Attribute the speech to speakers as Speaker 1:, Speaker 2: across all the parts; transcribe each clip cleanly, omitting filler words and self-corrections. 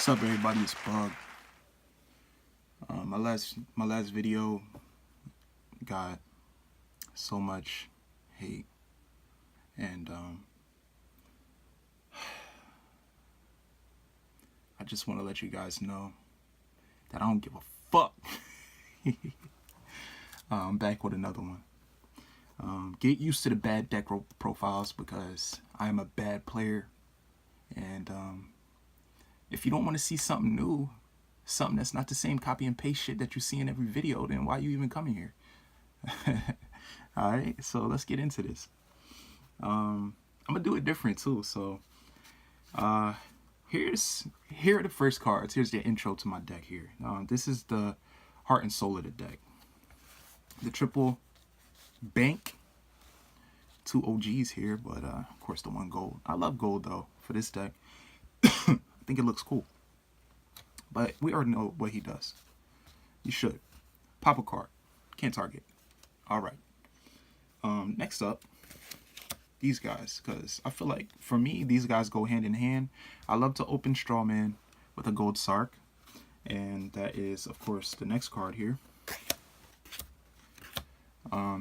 Speaker 1: What's up, everybody? It's Bug. My last video got so much hate, and I just want to let you guys know that I don't give a fuck. I'm back with another one. Get used to the bad deck profiles because I am a bad player, and if you don't want to see something new, something that's not the same copy and paste shit that you see in every video, then why are you even coming here? Alright, so let's get into this. I'm gonna do it different too. So here are the first cards. Here's the intro to my deck here. This is the heart and soul of the deck. The triple bank. 2 OGs here, but of course the one gold. I love gold though for this deck. I think it looks cool. But we already know what he does. You should. Pop a card. Can't target. Alright. Next up, these guys. Because I feel like, for me, these guys go hand in hand. I love to open Strawman with a gold Sark. And that is, of course, the next card here.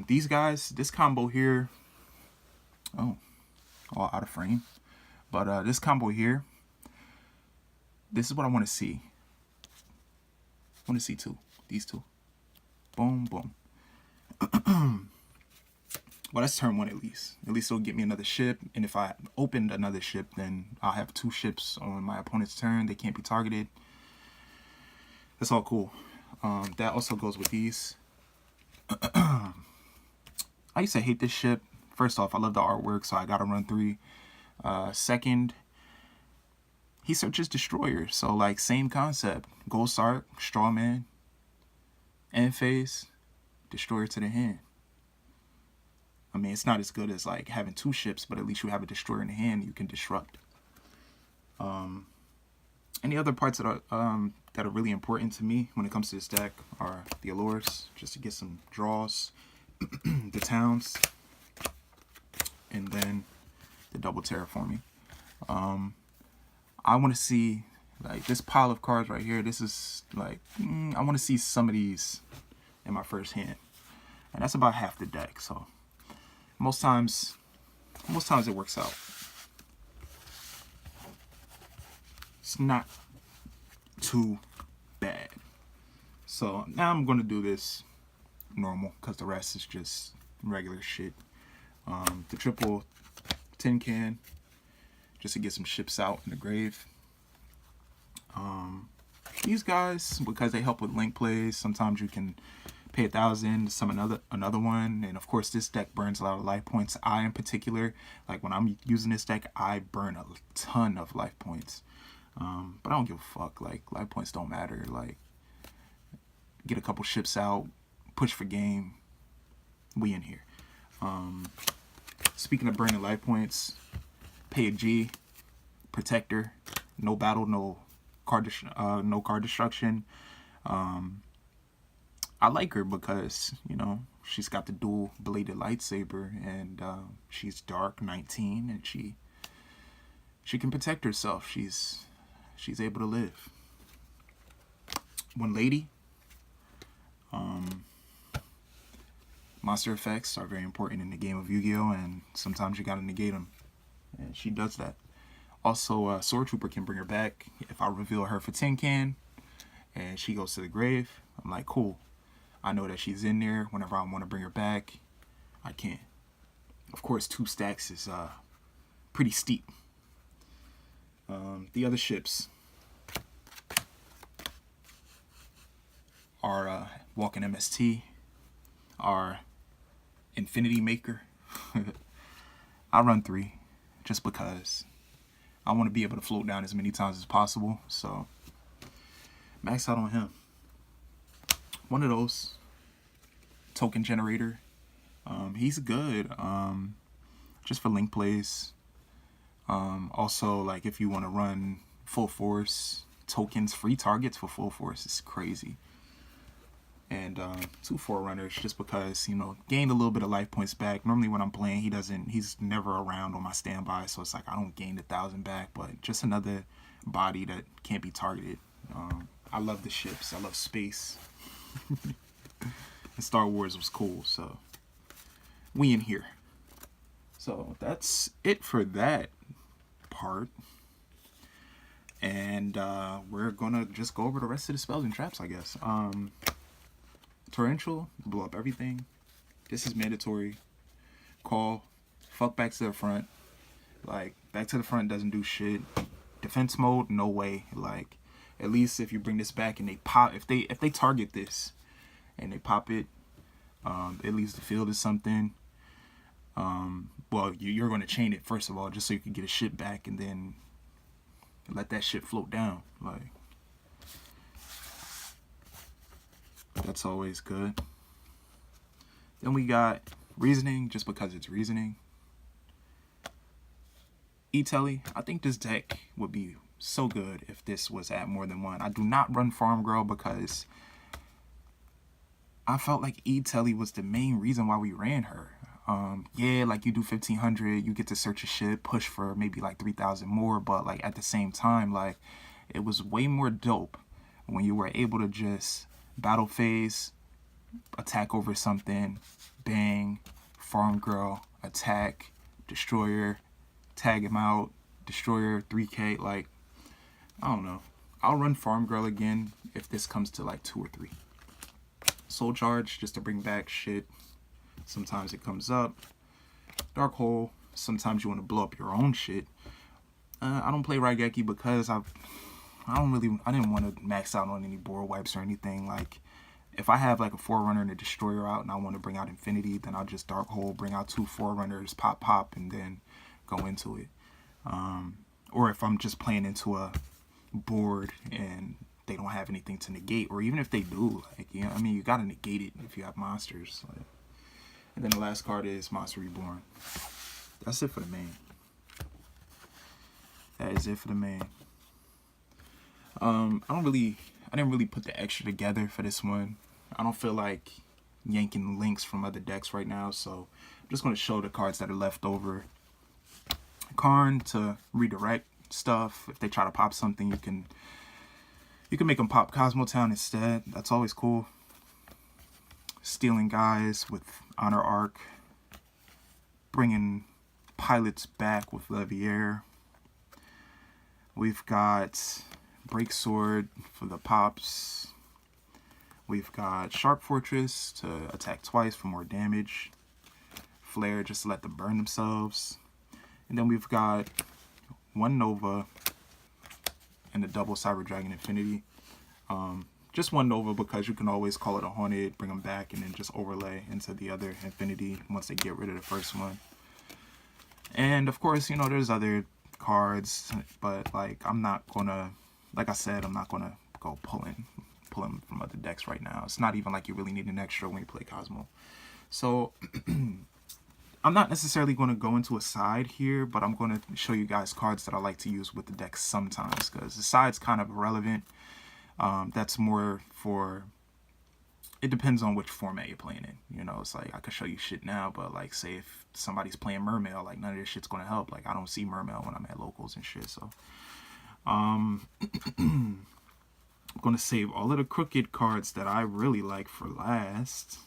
Speaker 1: These guys, this combo here. Oh, all out of frame. But this combo here. This is what I want to see. I want to see these two. Boom, boom. Well, that's turn one at least. At least it'll get me another ship. And if I opened another ship, then I'll have 2 ships on my opponent's turn. They can't be targeted. That's all cool. That also goes with these. I used to hate this ship. First off, I love the artwork, so I gotta run 3. Second, he searches Destroyer, so like same concept. Gold Sark, Strawman, end phase, Destroyer to the hand. I mean, it's not as good as like having 2 ships, but at least you have a Destroyer in the hand you can disrupt. Any other parts that are really important to me when it comes to this deck are the allures, just to get some draws, the towns, and then the double terraforming. I want to see, like, this pile of cards right here. This is, like, I want to see some of these in my first hand. And that's about half the deck, so most times it works out. It's not too bad. So now I'm going to do this normal because the rest is just regular shit. The triple tin can, just to get some ships out in the grave. These guys, because they help with link plays, sometimes you can pay 1,000 to summon another one, and of course this deck burns a lot of life points. I in particular, like when I'm using this deck, I burn a ton of life points. But I don't give a fuck. Like, life points don't matter. Like, get a couple ships out, push for game. We in here. Speaking of burning life points, pay a G, protector, no battle, no card destruction. I like her because, you know, she's got the dual bladed lightsaber, and she's dark 19, and she can protect herself. She's able to live. One lady. Monster effects are very important in the game of Yu-Gi-Oh! And sometimes you gotta negate them. And she does that. Also, Sword Trooper can bring her back. If I reveal her for Tin Can and she goes to the grave, I'm like, cool. I know that she's in there. Whenever I want to bring her back, I can. Of course, 2 stacks is pretty steep. The other ships are Walking MST, are Infinity Maker. I run 3 just because I want to be able to float down as many times as possible. So max out on him. One of those. Token generator. He's good. Just for link plays. Also, like, if you want to run full force tokens, free targets for full force is crazy. And 2 forerunners, just because, you know, gained a little bit of life points back. Normally when I'm playing, he's never around on my standby, so it's like I don't gain 1,000 back, but just another body that can't be targeted. I love the ships. I love space. And Star Wars was cool, so we in here. So that's it for that part. And we're gonna just go over the rest of the spells and traps, I guess. Torrential, blow up everything. This is mandatory. Call, fuck back to the front. Like, back to the front doesn't do shit. Defense mode, no way. Like, at least if you bring this back and they pop, if they target this and they pop it, it leaves the field as something. Well, you're going to chain it first of all, just so you can get a shit back, and then let that shit float down. Like, that's always good. Then we got reasoning, just because it's reasoning. E-Telly, I think this deck would be so good if this was at more than one. I do not run Farm Girl because I felt like E-Telly was the main reason why we ran her. Yeah, like, you do 1,500, you get to search a shit, push for maybe like 3,000 more, but like at the same time, like, it was way more dope when you were able to just battle phase, attack over something, bang, Farm Girl, attack, destroyer, tag him out, destroyer, 3k. Like, I don't know. I'll run Farm Girl again if this comes to like 2 or 3. Soul Charge, just to bring back shit. Sometimes it comes up. Dark Hole, sometimes you want to blow up your own shit. I don't play Raigeki because I didn't want to max out on any board wipes or anything. Like, if I have like a Forerunner and a Destroyer out and I want to bring out Infinity, then I'll just Dark Hole, bring out 2 Forerunners, pop, and then go into it. Or if I'm just playing into a board and they don't have anything to negate, or even if they do, like, you know, I mean, you gotta negate it if you have monsters. Like, and then the last card is Monster Reborn. That's it for the main. That is it for the main. I didn't really put the extra together for this one. I don't feel like yanking links from other decks right now, so I'm just going to show the cards that are left over. Karn to redirect stuff. If they try to pop something, you can make them pop KOZMO Town instead. That's always cool. Stealing guys with Honor Arc. Bringing pilots back with Levier. We've got Break Sword for the pops. We've got Sharp Fortress to attack twice for more damage. Flare just to let them burn themselves. And then we've got 1 Nova and a double Cyber Dragon Infinity. Just 1 Nova because you can always call it a Haunted, bring them back, and then just overlay into the other Infinity once they get rid of the first one. And of course, you know, there's other cards, but like, I'm not gonna, like I said, I'm not gonna go pulling from other decks right now. It's not even like you really need an extra when you play KOZMO. So I'm not necessarily going to go into a side here, but I'm going to show you guys cards that I like to use with the deck sometimes, because the side's kind of irrelevant. That's more for, it depends on which format you're playing in. You know, it's like, I could show you shit now, but like, say if somebody's playing Mermail, like, none of this shit's going to help. Like, I don't see Mermail when I'm at locals and shit, so I'm going to save all of the crooked cards that I really like for last.